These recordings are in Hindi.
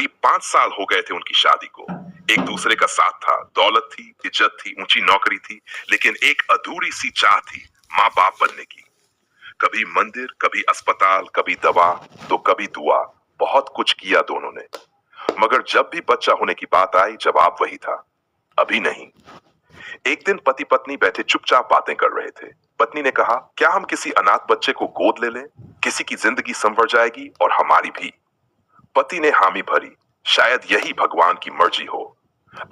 करीब 5 साल हो गए थे उनकी शादी को। एक दूसरे का साथ था, दौलत थी, इज्जत थी, ऊंची नौकरी थी, लेकिन एक अधूरी सी चाह थी, माँ बाप बनने की। कभी मंदिर, कभी अस्पताल, कभी दवा, तो कभी दुआ। बहुत कुछ किया दोनों ने, मगर जब भी बच्चा होने की बात आई, जवाब वही था, अभी नहीं। एक दिन पति पत्नी बैठे चुपचाप बातें कर रहे थे। पत्नी ने कहा, क्या हम किसी अनाथ बच्चे को गोद ले लें? किसी की जिंदगी संवर जाएगी और हमारी भी। पति ने हामी भरी, शायद यही भगवान की मर्जी हो।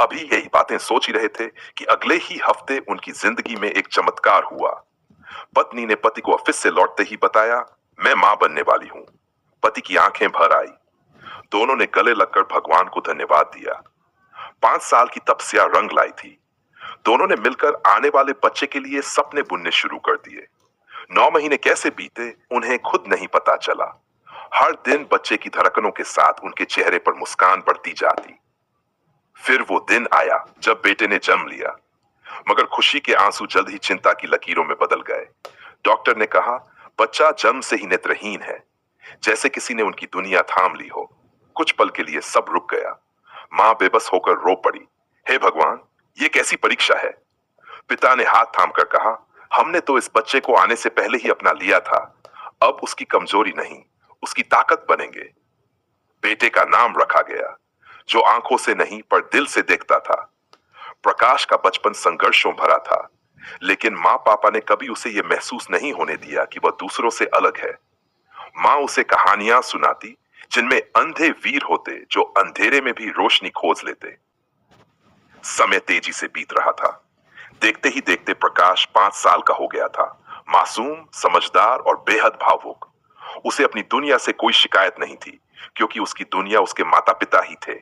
अभी यही बातें सोच ही रहे थे कि अगले ही हफ्ते उनकी जिंदगी में एक चमत्कार हुआ। पत्नी ने पति को ऑफिस से लौटते ही बताया, मैं मां बनने वाली हूं। पति की आंखें भर आई। दोनों ने गले लगकर भगवान को धन्यवाद दिया। 5 साल की तपस्या रंग लाई थी। दोनों ने मिलकर आने वाले बच्चे के लिए सपने बुनने शुरू कर दिए। 9 महीने कैसे बीते उन्हें खुद नहीं पता चला। हर दिन बच्चे की धड़कनों के साथ उनके चेहरे पर मुस्कान बढ़ती जाती। फिर वो दिन आया जब बेटे ने जन्म लिया, मगर खुशी के आंसू जल्द ही चिंता की लकीरों में बदल गए। डॉक्टर ने कहा, बच्चा जन्म से ही नेत्रहीन है, जैसे किसी ने उनकी दुनिया थाम ली हो। कुछ पल के लिए सब रुक गया। मां बेबस होकर रो पड़ी, हे भगवान, ये कैसी परीक्षा है? पिता ने हाथ थामकर कहा, हमने तो इस बच्चे को आने से पहले ही अपना लिया था। अब उसकी कमजोरी नहीं, उसकी ताकत बनेंगे। बेटे का नाम रखा गया, जो आंखों से नहीं पर दिल से देखता था। प्रकाश का बचपन संघर्षों भरा था, लेकिन माँ पापा ने कभी उसे यह महसूस नहीं होने दिया कि वह दूसरों से अलग है। माँ उसे कहानियां सुनाती जिनमें अंधे वीर होते जो अंधेरे में भी रोशनी खोज लेते। समय तेजी से बीत रहा था। देखते ही देखते प्रकाश 5 साल का हो गया था, मासूम, समझदार और बेहद भावुक। उसे अपनी दुनिया से कोई शिकायत नहीं थी, क्योंकि उसकी दुनिया उसके माता पिता ही थे।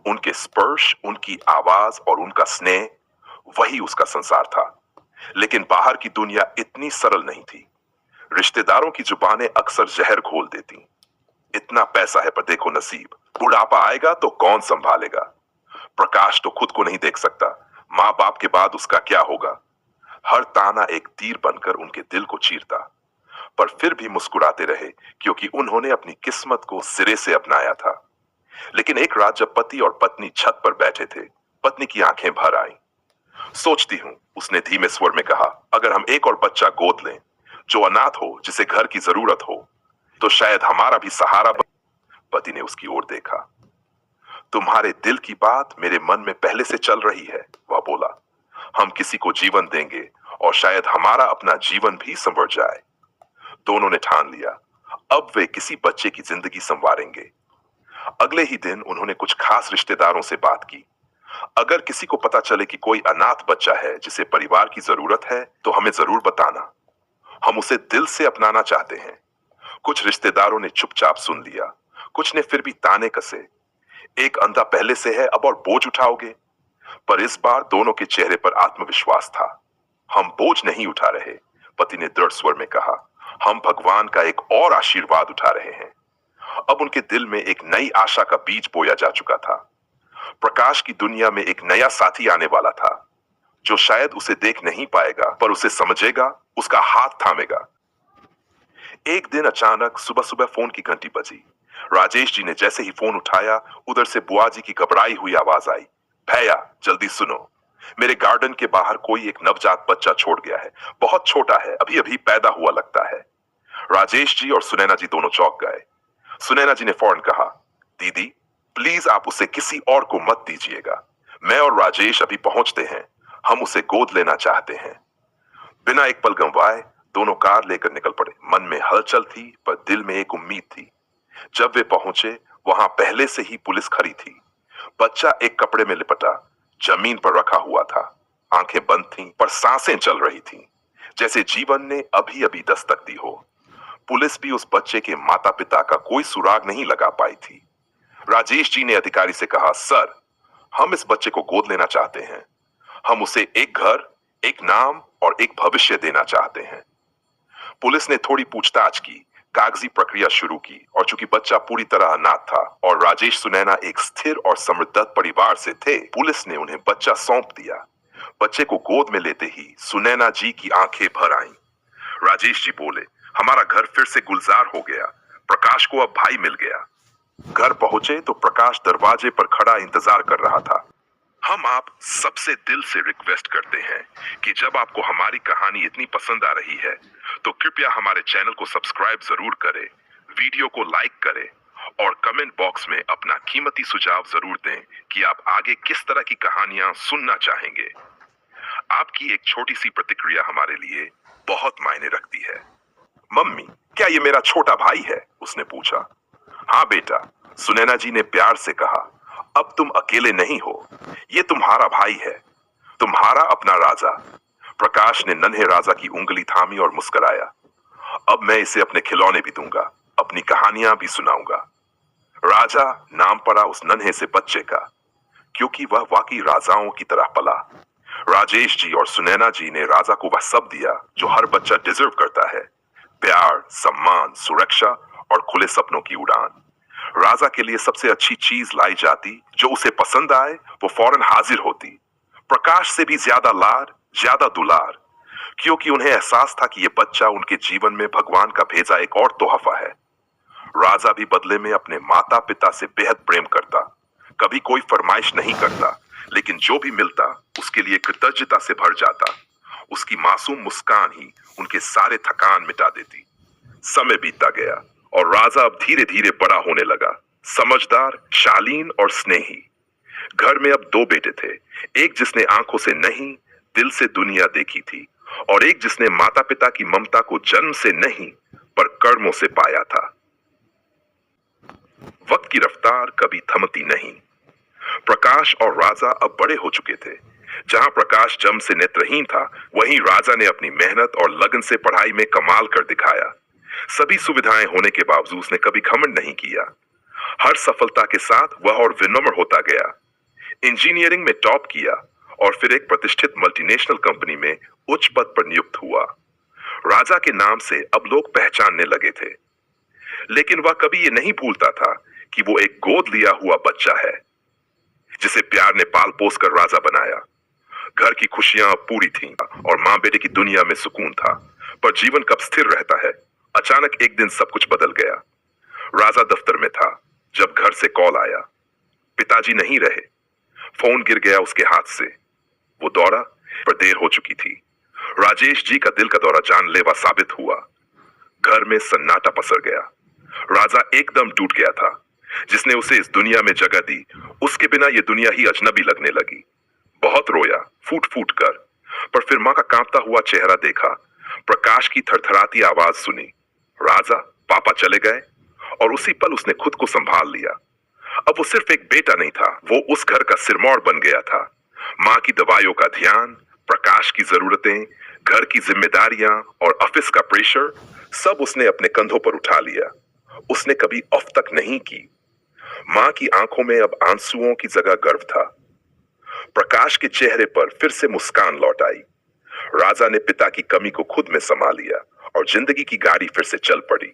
उनके स्पर्श, उनकी आवाज और उनका स्नेह, वही उसका संसार था। लेकिन बाहर की दुनिया इतनी सरल नहीं थी। रिश्तेदारों की जुबानें अक्सर जहर घोल देती। इतना पैसा है पर देखो नसीब, बुढ़ापा आएगा तो कौन संभालेगा? प्रकाश तो खुद को नहीं देख सकता, माँ बाप के बाद उसका क्या होगा? हर ताना एक तीर बनकर उनके दिल को चीरता, पर फिर भी मुस्कुराते रहे, क्योंकि उन्होंने अपनी किस्मत को सिरे से अपनाया था। लेकिन एक रात जब पति और पत्नी छत पर बैठे थे, पत्नी की आंखें भर आईं। सोचती हूं, उसने धीमे स्वर में कहा, अगर हम एक और बच्चा गोद लें, जो अनाथ हो, जिसे घर की जरूरत हो, तो शायद हमारा भी सहारा बन। पति ने उसकी ओर देखा। तुम्हारे दिल की बात मेरे मन में पहले से चल रही है, वह बोला। हम किसी को जीवन देंगे और शायद हमारा अपना जीवन भी संवर जाए। दोनों ने ठान लिया, अब वे किसी बच्चे की जिंदगी संवारेंगे। अगले ही दिन उन्होंने कुछ खास रिश्तेदारों से बात की। अगर किसी को पता चले कि कोई अनाथ बच्चा है जिसे परिवार की जरूरत है, तो हमें जरूर बताना। हम उसे दिल से अपनाना चाहते हैं। कुछ रिश्तेदारों ने चुपचाप सुन लिया, कुछ ने फिर भी ताने कसे। एक अंधा पहले से है, अब और बोझ उठाओगे? पर इस बार दोनों के चेहरे पर आत्मविश्वास था। हम बोझ नहीं उठा रहे, पति ने दृढ़ स्वर में कहा। हम भगवान का एक और आशीर्वाद उठा रहे हैं। अब उनके दिल में एक नई आशा का बीज बोया जा चुका था। प्रकाश की दुनिया में एक नया साथी आने वाला था, जो शायद उसे देख नहीं पाएगा, पर उसे समझेगा, उसका हाथ थामेगा। एक दिन अचानक सुबह सुबह फोन की घंटी बजी। राजेश जी ने जैसे ही फोन उठाया, उधर से बुआ जी की घबराई हुई आवाज आई, भैया जल्दी सुनो, मेरे गार्डन के बाहर कोई एक नवजात बच्चा छोड़ गया है। बहुत छोटा है, अभी अभी पैदा हुआ लगता है। राजेश जी और सुनैना जी दोनों चौंक गए। सुनैना जी ने फौरन कहा, दीदी प्लीज आप उसे किसी और को मत दीजिएगा। मैं और राजेश अभी पहुंचते हैं, हम उसे गोद लेना चाहते हैं। बिना एक पल गंवाए दोनों कार लेकर निकल पड़े। मन में हलचल थी, पर दिल में एक उम्मीद थी। जब वे पहुंचे, वहां पहले से ही पुलिस खड़ी थी। बच्चा एक कपड़े में लिपटा जमीन पर रखा हुआ था। आंखें बंद थीं, पर सांसें चल रही थीं, जैसे जीवन ने अभी अभी दस्तक दी हो। पुलिस भी उस बच्चे के माता पिता का कोई सुराग नहीं लगा पाई थी। राजेश जी ने अधिकारी से कहा, सर, हम इस बच्चे को गोद लेना चाहते हैं। हम उसे एक घर, एक नाम और एक भविष्य देना चाहते हैं। पुलिस ने थोड़ी पूछताछ की, कागजी प्रक्रिया शुरू की, और चूंकि बच्चा पूरी तरह अनाथ था और राजेश सुनैना एक स्थिर और समृद्ध परिवार से थे, पुलिस ने उन्हें बच्चा सौंप दिया। बच्चे को गोद में लेते ही सुनैना जी की आंखें भर आईं। राजेश जी बोले, हमारा घर फिर से गुलजार हो गया। प्रकाश को अब भाई मिल गया। घर पहुंचे तो प्रकाश दरवाजे पर खड़ा इंतजार कर रहा था। हम आप सबसे दिल से रिक्वेस्ट करते हैं कि जब आपको हमारी कहानी इतनी पसंद आ रही है तो कृपया हमारे चैनल को सब्सक्राइब जरूर करें, वीडियो को लाइक करें और कमेंट बॉक्स में अपना कीमती सुझाव जरूर दें कि आप आगे किस तरह की कहानियां सुनना चाहेंगे। आपकी एक छोटी सी प्रतिक्रिया हमारे लिए बहुत मायने रखती है। मम्मी, क्या ये मेरा छोटा भाई है? उसने पूछा। हाँ बेटा, सुनैना जी ने प्यार से कहा। अब तुम अकेले नहीं हो, ये तुम्हारा भाई है, तुम्हारा अपना राजा। प्रकाश ने नन्हे राजा की उंगली थामी और मुस्कुराया। अब मैं इसे अपने खिलौने भी दूंगा, अपनी कहानियां भी सुनाऊंगा। राजा नाम पड़ा उस नन्हे से बच्चे का, क्योंकि वह वाकई राजाओं की तरह पला। राजेश जी और सुनैना जी ने राजा को वह सब दिया जो हर बच्चा डिजर्व करता है, प्यार, सम्मान, सुरक्षा और खुले सपनों की उड़ान। राजा के लिए सबसे अच्छी चीज लाई जाती, जो उसे पसंद आए वो फौरन हाजिर होती। प्रकाश से भी ज्यादा लाड, ज्यादा दुलार, क्योंकि उन्हें एहसास था कि ये बच्चा उनके जीवन में भगवान का भेजा एक और तोहफा है। राजा भी बदले में अपने माता पिता से बेहद प्रेम करता, कभी कोई फरमाइश नहीं करता, लेकिन जो भी मिलता उसके लिए कृतज्ञता से भर जाता। उसकी मासूम मुस्कान ही उनके सारे थकान मिटा देती। समय बीतता गया और राजा अब धीरे धीरे बड़ा होने लगा, समझदार, शालीन और स्नेही। घर में अब दो बेटे थे, एक जिसने आंखों से नहीं दिल से दुनिया देखी थी और एक जिसने माता पिता की ममता को जन्म से नहीं पर कर्मों से पाया था। वक्त की रफ्तार कभी थमती नहीं। प्रकाश और राजा अब बड़े हो चुके थे। जहां प्रकाश जन्म से नेत्रहीन था, वहीं राजा ने अपनी मेहनत और लगन से पढ़ाई में कमाल कर दिखाया। सभी सुविधाएं होने के बावजूद उसने कभी घमंड नहीं किया। हर सफलता के साथ वह और विनम्र होता गया। इंजीनियरिंग में टॉप किया और फिर एक प्रतिष्ठित मल्टीनेशनल कंपनी में उच्च पद पर नियुक्त हुआ। राजा के नाम से अब लोग पहचानने लगे थे, लेकिन वह कभी ये नहीं भूलता था कि वो एक गोद लिया हुआ बच्चा है, जिसे प्यार ने पाल पोस कर राजा बनाया। घर की खुशियां पूरी थीं और मां बेटे की दुनिया में सुकून था। पर जीवन कब स्थिर रहता है? अचानक एक दिन सब कुछ बदल गया। राजा दफ्तर में था जब घर से कॉल आया। पिताजी नहीं रहे। फोन गिर गया उसके हाथ से। वो दौड़ा, पर देर हो चुकी थी। राजेश जी का दिल का दौरा जानलेवा साबित हुआ। घर में सन्नाटा पसर गया। राजा एकदम टूट गया था। जिसने उसे इस दुनिया में जगह दी, उसके बिना ये दुनिया ही अजनबी लगने लगी। बहुत रोया, फूट फूट कर, पर फिर मां का कांपता हुआ चेहरा देखा, प्रकाश की थरथराती आवाज सुनी, राजा, पापा चले गए। और उसी पल उसने खुद को संभाल लिया। अब वो सिर्फ एक बेटा नहीं था, वो उस घर का सिरमौर बन गया था। मां की दवाइयों का ध्यान, प्रकाश की जरूरतें, घर की जिम्मेदारियां और ऑफिस का प्रेशर, सब उसने अपने कंधों पर उठा लिया। उसने कभी ऑफ तक नहीं की। मां की आंखों में अब आंसुओं की जगह गर्व था। प्रकाश के चेहरे पर फिर से मुस्कान लौट आई। राजा ने पिता की कमी को खुद में समा लिया और जिंदगी की गाड़ी फिर से चल पड़ी।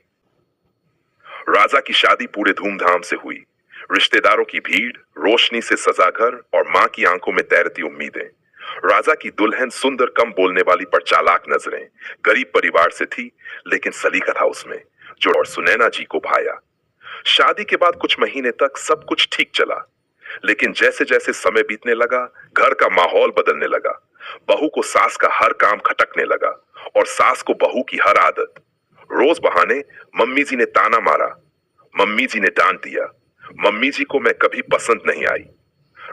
राजा की शादी पूरे धूमधाम से हुई। रिश्तेदारों की भीड़, रोशनी से सजा घर और मां की आंखों में तैरती उम्मीदें। राजा की दुल्हन सुंदर, कम बोलने वाली पर चालाक नजरें, गरीब परिवार से थी, लेकिन सलीका था उसमें जो और सुनैना जी को भाया। शादी के बाद कुछ महीने तक सब कुछ ठीक चला, लेकिन जैसे जैसे समय बीतने लगा, घर का माहौल बदलने लगा। बहू को सास का हर काम खटकने लगा और सास को बहू की हर आदत। रोज बहाने, मम्मी जी ने ताना मारा, मम्मी जी ने डांट दिया, मम्मी जी को मैं कभी पसंद नहीं आई।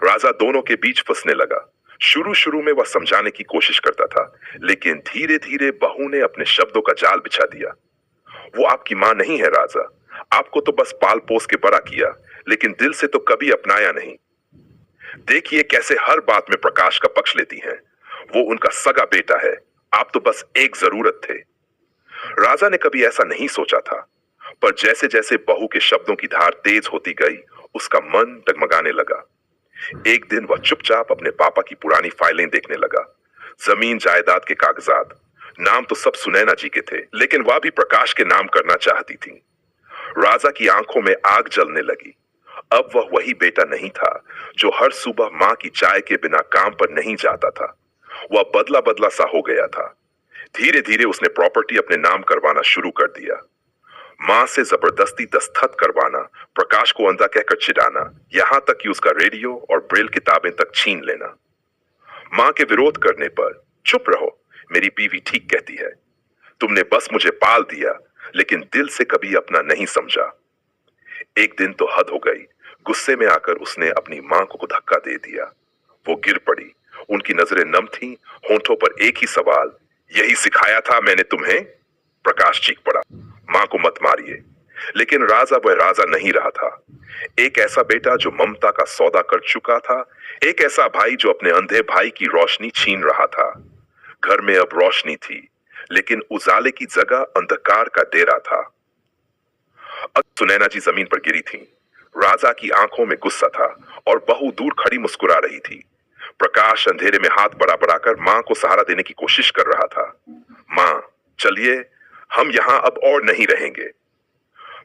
राजा दोनों के बीच फंसने लगा। शुरू शुरू में वह समझाने की कोशिश करता था, लेकिन धीरे धीरे बहू ने अपने शब्दों का जाल बिछा दिया। वो आपकी मां नहीं है राजा, आपको तो बस पाल पोस के बड़ा किया, लेकिन दिल से तो कभी अपनाया नहीं। देखिए कैसे हर बात में प्रकाश का पक्ष लेती हैं। वो उनका सगा बेटा है, आप तो बस एक जरूरत थे। राजा ने कभी ऐसा नहीं सोचा था, पर जैसे जैसे बहू के शब्दों की धार तेज होती गई, उसका मन डगमगाने लगा। एक दिन वह चुपचाप अपने पापा की पुरानी फाइलें देखने लगा। जमीन जायदाद के कागजात, नाम तो सब सुनैना जी के थे, लेकिन वह भी प्रकाश के नाम करना चाहती थी। राजा की आंखों में आग जलने लगी। अब वह वही बेटा नहीं था जो हर सुबह मां की चाय के बिना काम पर नहीं जाता था। वह बदला बदला सा हो गया था। धीरे धीरे उसने प्रॉपर्टी अपने नाम करवाना शुरू कर दिया। माँ से जबरदस्ती दस्तखत करवाना, प्रकाश को अंधा कहकर चिढ़ाना, यहाँ तक कि उसका रेडियो और ब्रेल किताबें तक छीन लेना। माँ के विरोध करने पर चुप रहो, मेरी बीवी ठीक कहती है, तुमने बस मुझे पाल दिया लेकिन दिल से कभी अपना नहीं समझा। एक दिन तो हद हो गई, गुस्से में आकर उसने अपनी माँ को धक्का दे दिया। वो गिर पड़ी, उनकी नजरें नम थीं, होंठों पर एक ही सवाल, यही सिखाया था मैंने तुम्हें? प्रकाश चीख पड़ा, माँ को मत मारिए। लेकिन राजा वह राजा नहीं रहा था। एक ऐसा बेटा जो ममता का सौदा कर चुका था, एक ऐसा भाई जो अपने अंधे भाई की रोशनी छीन रहा था। घर में अब रोशनी थी, लेकिन उजाले की जगह अंधकार का डेरा था। अब सुनैना जी जमीन पर गिरी थी। राजा की आंखों में गुस्सा था और बहू दूर खड़ी मुस्कुरा रही थी। प्रकाश अंधेरे में हाथ बड़ा बढ़ाकर मां को सहारा देने की कोशिश कर रहा था। मां, चलिए, हम यहां अब और नहीं रहेंगे।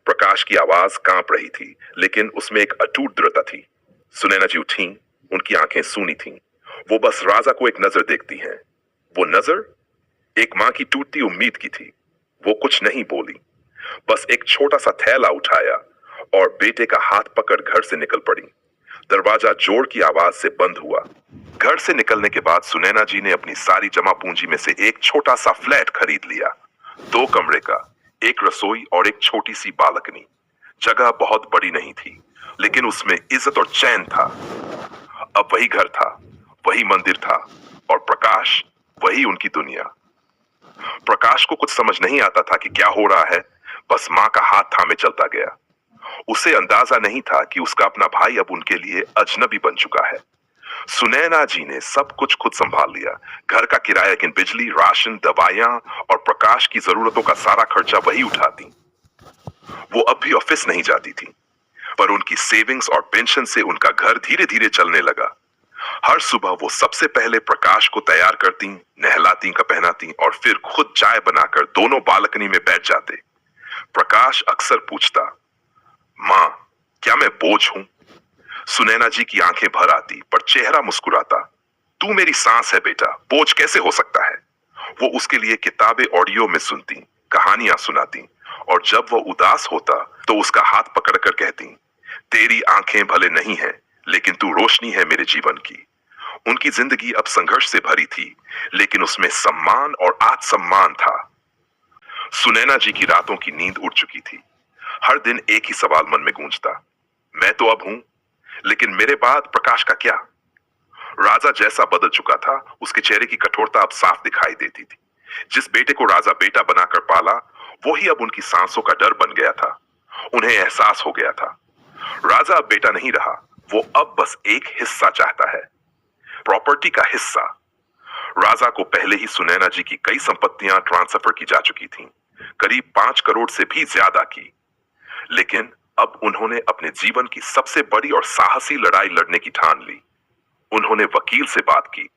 प्रकाश की आवाज कांप रही थी, लेकिन उसमें एक अटूट दृढ़ता थी। सुनैना जी उठी, उनकी आंखें सूनी थीं। वो बस राजा को एक नजर देखती हैं। वो नजर एक मां की टूटती उम्मीद की थी। वो कुछ नहीं बोली, बस एक छोटा सा थैला उठाया और बेटे का हाथ पकड़ घर से निकल पड़ी। दरवाजा जोर की आवाज से बंद हुआ। घर से निकलने के बाद सुनैना जी ने अपनी सारी जमा पूंजी में से एक छोटा सा फ्लैट खरीद लिया। 2 कमरे का, एक रसोई और एक छोटी सी बालकनी। जगह बहुत बड़ी नहीं थी, लेकिन उसमें इज्जत और चैन था। अब वही घर था, वही मंदिर था, और प्रकाश वही उनकी दुनिया। प्रकाश को कुछ समझ नहीं आता था कि क्या हो रहा है, बस मां का हाथ थामे चलता गया। उसे अंदाजा नहीं था कि उसका अपना भाई अब उनके लिए अजनबी बन चुका है। सुनैना जी ने सब कुछ खुद संभाल लिया। घर का किराया, लेकिन बिजली, राशन, दवाइयां और प्रकाश की जरूरतों का सारा खर्चा वही उठाती। वो अब भी ऑफिस नहीं जाती थी, पर उनकी सेविंग्स और पेंशन से उनका घर धीरे धीरे चलने लगा। हर सुबह वो सबसे पहले प्रकाश को तैयार करती, नहलाती, पहनाती और फिर खुद चाय बनाकर दोनों बालकनी में बैठ जाते। प्रकाश अक्सर पूछता, मां, क्या मैं बोझ हूं? सुनैना जी की आंखें भर आती, पर चेहरा मुस्कुराता। तू मेरी सांस है बेटा, बोझ कैसे हो सकता है? वो उसके लिए किताबें ऑडियो में सुनती, कहानियां सुनाती, और जब वो उदास होता तो उसका हाथ पकड़कर कहती, तेरी आंखें भले नहीं है, लेकिन तू रोशनी है मेरे जीवन की। उनकी जिंदगी अब संघर्ष से भरी थी, लेकिन उसमें सम्मान और आत्मसम्मान था। सुनैना जी की रातों की नींद उड़ चुकी थी। हर दिन एक ही सवाल मन में गूंजता, मैं तो अब हूं, लेकिन मेरे बाद प्रकाश का क्या? राजा जैसा बदल चुका था, उसके चेहरे की कठोरता अब साफ दिखाई देती थी। जिस बेटे को राजा बेटा बनाकर पाला, वो ही अब उनकी सांसों का डर बन गया था। उन्हें एहसास हो गया था, राजा अब बेटा नहीं रहा, वो अब बस एक हिस्सा चाहता है, प्रॉपर्टी का हिस्सा। राजा को पहले ही सुनैना जी की कई संपत्तियां ट्रांसफर की जा चुकी थीं, करीब 5 करोड़ से भी ज्यादा की। लेकिन अब उन्होंने अपने जीवन की सबसे बड़ी और साहसी लड़ाई लड़ने की ठान ली। उन्होंने वकील से बात की,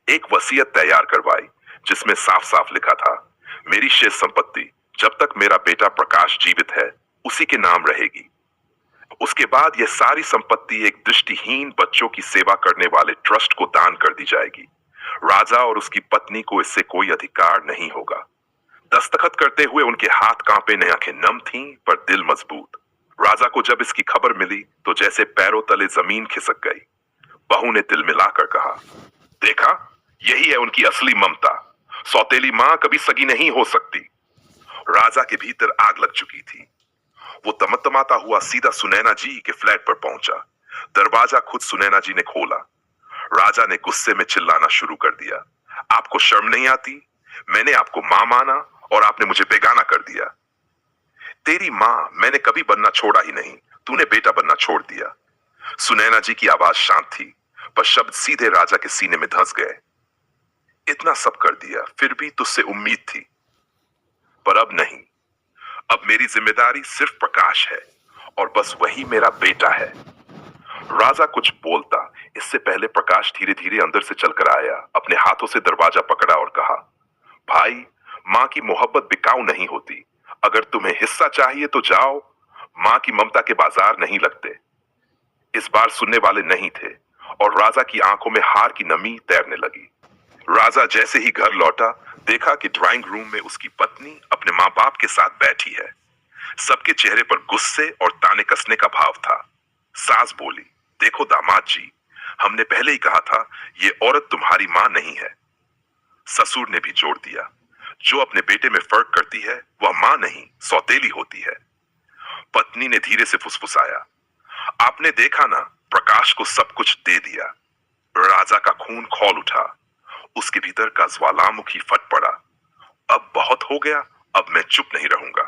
एक वसीयत तैयार करवाई, जिसमें साफ साफ लिखा था, मेरी शेष संपत्ति जब तक मेरा बेटा प्रकाश जीवित है उसी के नाम रहेगी। उसके बाद यह सारी संपत्ति एक दृष्टिहीन बच्चों की सेवा करने वाले ट्रस्ट को दान कर दी जाएगी। राजा और उसकी पत्नी को इससे कोई अधिकार नहीं होगा। दस्तखत करते हुए उनके हाथ कांपे, आंखें नम थीं, पर दिल मजबूत। राजा को जब इसकी खबर मिली तो जैसे पैरों तले जमीन खिसक गई। बहू ने दिल मिलाकर कहा, देखा, यही है उनकी असली ममता। सौतेली मां कभी सगी नहीं हो सकती। राजा के भीतर आग लग चुकी थी। वो तमतमाता हुआ सीधा सुनैना जी के फ्लैट पर पहुंचा। दरवाजा खुद सुनैना जी ने खोला। राजा ने गुस्से में चिल्लाना शुरू कर दिया, आपको शर्म नहीं आती? मैंने आपको मां माना और आपने मुझे बेगाना कर दिया। तेरी मां मैंने कभी बनना छोड़ा ही नहीं, तूने बेटा बनना छोड़ दिया। सुनैना जी की आवाज शांत थी, पर शब्द सीधे राजा के सीने में धंस गए। इतना सब कर दिया, फिर भी तुझसे उम्मीद थी, पर अब नहीं। अब मेरी जिम्मेदारी सिर्फ प्रकाश है, और बस वही मेरा बेटा है। राजा कुछ बोलता, इससे पहले प्रकाश धीरे धीरे अंदर से चलकर आया, अपने हाथों से दरवाजा पकड़ा और कहा, भाई, मां की मोहब्बत बिकाऊ नहीं होती। अगर तुम्हें हिस्सा चाहिए तो जाओ, मां की ममता के बाजार नहीं लगते। इस बार सुनने वाले नहीं थे, और राजा की आंखों में हार की नमी तैरने लगी। राजा जैसे ही घर लौटा, देखा कि ड्राइंग रूम में उसकी पत्नी अपने मां बाप के साथ बैठी है। सबके चेहरे पर गुस्से और ताने कसने का भाव था। सास बोली, देखो दामाद जी, हमने पहले ही कहा था ये औरत तुम्हारी मां नहीं है। ससुर ने भी जोड़ दिया, जो अपने बेटे में फर्क करती है वह मां नहीं सौतेली होती है। पत्नी ने धीरे से फुसफुसाया, आपने देखा ना, प्रकाश को सब कुछ दे दिया। राजा का खून खौल उठा, उसके भीतर का ज्वालामुखी फट पड़ा। अब बहुत हो गया, अब मैं चुप नहीं रहूंगा।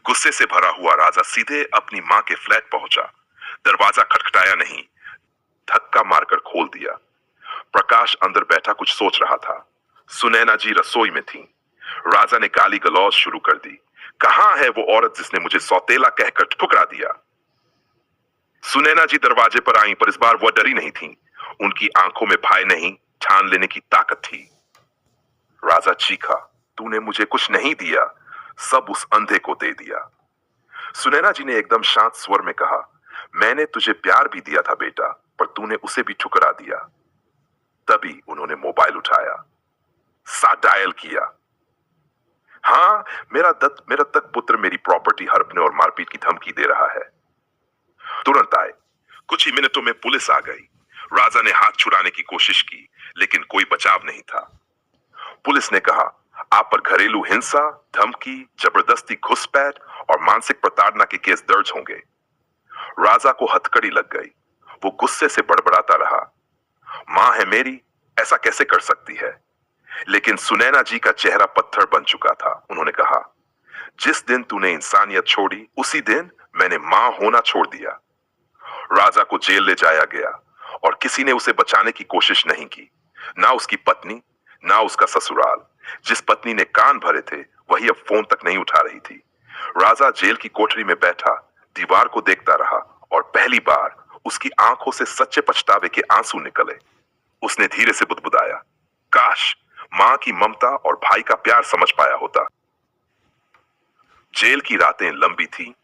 गुस्से से भरा हुआ राजा सीधे अपनी मां के फ्लैट पहुंचा। दरवाजा खटखटाया नहीं, धक्का मारकर खोल दिया। प्रकाश अंदर बैठा कुछ सोच रहा था। सुनैना जी रसोई में थी। राजा ने गाली गलौज शुरू कर दी, कहां है वो औरत जिसने मुझे सौतेला कहकर ठुकरा दिया। सुनैना जी दरवाजे पर आई, पर इस बार वह डरी नहीं थी। उनकी आंखों में भय नहीं, ठान लेने की ताकत थी। राजा चीखा, तूने मुझे कुछ नहीं दिया, सब उस अंधे को दे दिया। सुनैना जी ने एकदम शांत स्वर में कहा, मैंने तुझे प्यार भी दिया था बेटा, पर तूने उसे भी ठुकरा दिया। तभी उन्होंने मोबाइल उठाया, डायल किया। हाँ, मेरा दत्तक पुत्र मेरी प्रॉपर्टी हड़पने और मारपीट की धमकी दे रहा है। तुरंत आए। कुछ ही मिनटों में पुलिस आ गई। राजा ने हाथ छुड़ाने की कोशिश की, लेकिन कोई बचाव नहीं था। पुलिस ने कहा, आप पर घरेलू हिंसा, धमकी, जबरदस्ती घुसपैठ और मानसिक प्रताड़ना के केस दर्ज होंगे। राजा को हथकड़ी लग गई। वो गुस्से से बड़बड़ाता रहा, मां है मेरी, ऐसा कैसे कर सकती है। लेकिन सुनैना जी का चेहरा पत्थर बन चुका था। उन्होंने कहा, जिस दिन तूने इंसानियत छोड़ी, उसी दिन मैंने मां होना छोड़ दिया। राजा को जेल ले जाया गया और किसी ने उसे बचाने की कोशिश नहीं की, ना उसकी पत्नी, ना उसका ससुराल। जिस पत्नी ने कान भरे थे, वही अब फोन तक नहीं उठा रही थी। राजा जेल की कोठरी में बैठा दीवार को देखता रहा और पहली बार उसकी आंखों से सच्चे पछतावे के आंसू निकले। उसने धीरे से बुदबुदाया, काश मां की ममता और भाई का प्यार समझ पाया होता। जेल की रातें लंबी थी।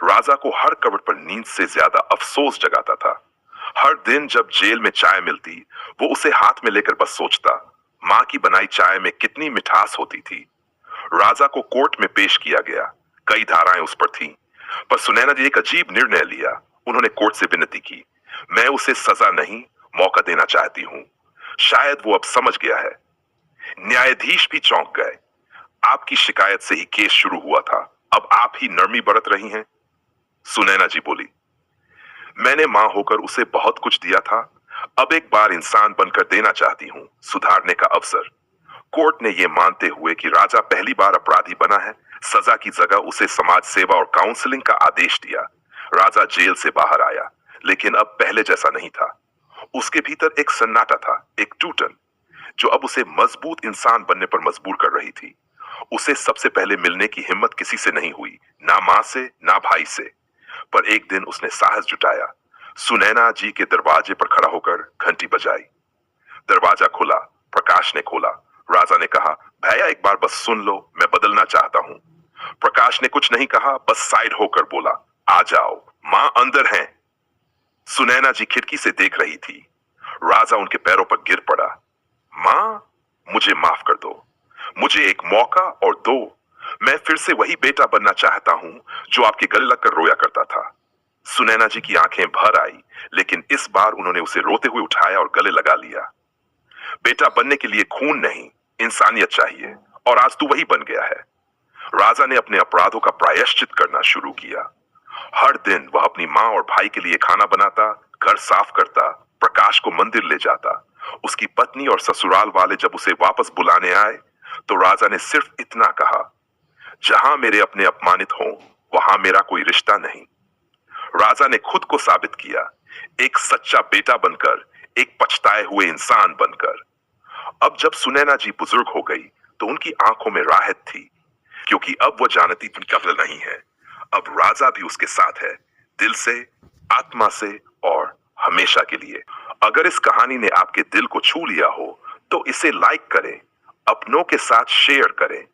राजा को हर कबट पर नींद से ज्यादा अफसोस जगाता था। हर दिन जब जेल में चाय मिलती, वो उसे हाथ में लेकर बस सोचता, मां की बनाई चाय में कितनी मिठास होती थी। राजा को कोर्ट में पेश किया गया। कई धाराएं उस पर थीं, पर सुनैना जी एक अजीब निर्णय लिया। उन्होंने कोर्ट से विनती की, मैं उसे सजा नहीं, मौका देना चाहती हूं। शायद वो अब समझ गया है। न्यायाधीश भी चौंक गए। आपकी शिकायत से ही केस शुरू हुआ था, अब आप ही नरमी बरत रही हैं। सुनैना जी बोली, मैंने मां होकर उसे बहुत कुछ दिया था, अब एक बार इंसान बनकर देना चाहती हूं, सुधारने का अवसर। कोर्ट ने यह मानते हुए कि राजा पहली बार अपराधी बना है, सजा की जगह उसे समाज सेवा और काउंसलिंग का आदेश दिया। राजा जेल से बाहर आया, लेकिन अब पहले जैसा नहीं था। उसके भीतर एक सन्नाटा था, एक टूटन, जो अब उसे मजबूत इंसान बनने पर मजबूर कर रही थी। उसे सबसे पहले मिलने की हिम्मत किसी से नहीं हुई, ना मां से, ना भाई से। पर एक दिन उसने साहस जुटाया। सुनैना जी के दरवाजे पर खड़ा होकर घंटी बजाई। दरवाजा खुला। प्रकाश ने खोला। राजा ने कहा, भैया एक बार बस सुन लो, मैं बदलना चाहता हूं। प्रकाश ने कुछ नहीं कहा, बस साइड होकर बोला, आ जाओ, मां अंदर हैं। सुनैना जी खिड़की से देख रही थी। राजा उनके पैरों पर गिर पड़ा। मां, मुझे माफ कर दो, मुझे एक मौका और दो। मैं फिर से वही बेटा बनना चाहता हूं जो आपके गले लगकर रोया करता था। सुनैना जी की आंखें भर आई, लेकिन इस बार उन्होंने उसे रोते हुए उठाया और गले लगा लिया। बेटा बनने के लिए खून नहीं, इंसानियत चाहिए, और आज तू वही बन गया है। राजा ने अपने अपराधों का प्रायश्चित करना शुरू किया। हर दिन वह अपनी मां और भाई के लिए खाना बनाता, घर साफ करता, प्रकाश को मंदिर ले जाता। उसकी पत्नी और ससुराल वाले जब उसे वापस बुलाने आए, तो राजा ने सिर्फ इतना कहा, जहां मेरे अपने अपमानित हों, वहां मेरा कोई रिश्ता नहीं। राजा ने खुद को साबित किया, एक सच्चा बेटा बनकर, एक पछताए हुए इंसान बनकर। अब जब सुनैना जी बुजुर्ग हो गई, तो उनकी आंखों में राहत थी, क्योंकि अब वो जानती थी कब्र नहीं है। अब राजा भी उसके साथ है, दिल से, आत्मा से और हमेशा के लिए। अगर इस कहानी ने आपके दिल को छू लिया हो, तो इसे लाइक करें, अपनों के साथ शेयर करें,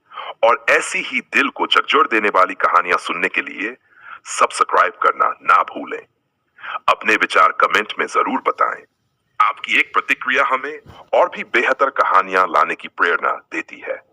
और ऐसी ही दिल को झकझोर देने वाली कहानियां सुनने के लिए सब्सक्राइब करना ना भूलें। अपने विचार कमेंट में जरूर बताएं। आपकी एक प्रतिक्रिया हमें और भी बेहतर कहानियां लाने की प्रेरणा देती है।